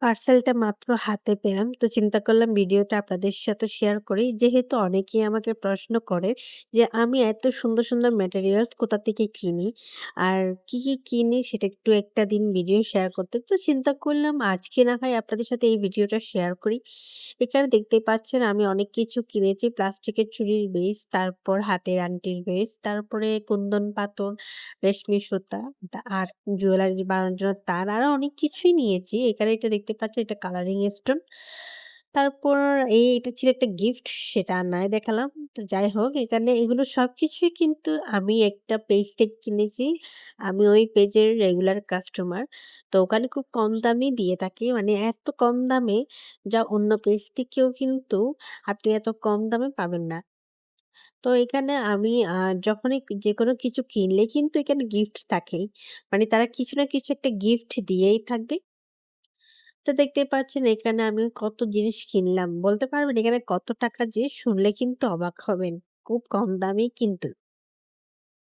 পার্সেলটা মাত্র হাতে পেলাম। তো চিন্তা করলাম ভিডিওটা আপনাদের সাথে শেয়ার করি। যেহেতু অনেকেই আমাকে প্রশ্ন করে যে, আমি এত সুন্দর, সুন্দর ম্যাটেরিয়ালস কোথা থেকে কিনি? আর কি কিনি সেটা একটু একটা দিন ভিডিও শেয়ার করতে। তো চিন্তা করলাম আজকে না হয় আপনাদের সাথে এই ভিডিওটা শেয়ার করি। এখানে দেখতেই পাচ্ছেন আমি অনেক কিছু কিনেছি। প্লাস্টিকের চুড়ির বেস, তারপর হাতের আংটির বেস, তারপরে কুন্দন পাথর, রেশমি সুতা আর জুয়েলারি বানানোর জন্য তার আরো অনেক কিছুই নিয়েছি। এখানে এটা দেখতে পাচ্ছেন এটা কালারিং স্টোন। তারপর এটা ছিল একটা গিফট সেটা আর নাই দেখালাম। তো যাই হোক এখানে এগুলো সবকিছুই কিন্তু আমি একটা পেজ থেকে কিনেছি। আমি ওই পেজের রেগুলার কাস্টমার। তো ওখানে খুব কম দামেই দিয়ে থাকে। মানে এত কম দামে যা অন্য পেজ থেকেও কিন্তু আপনি এত কম দামে পাবেন না। তো এখানে আমি যখনই যেকোনো কিছু কিনলে কিন্তু এখানে গিফট থাকেই। মানে তারা কিছু না কিছু একটা গিফট দিয়েই থাকবে। তো দেখতেই পাচ্ছেন এখানে আমি কত জিনিস কিনলাম। বলতে পারবেন এখানে কত টাকা যে শুনলে কিন্তু অবাক হবেন। খুব কম দামেই কিন্তু।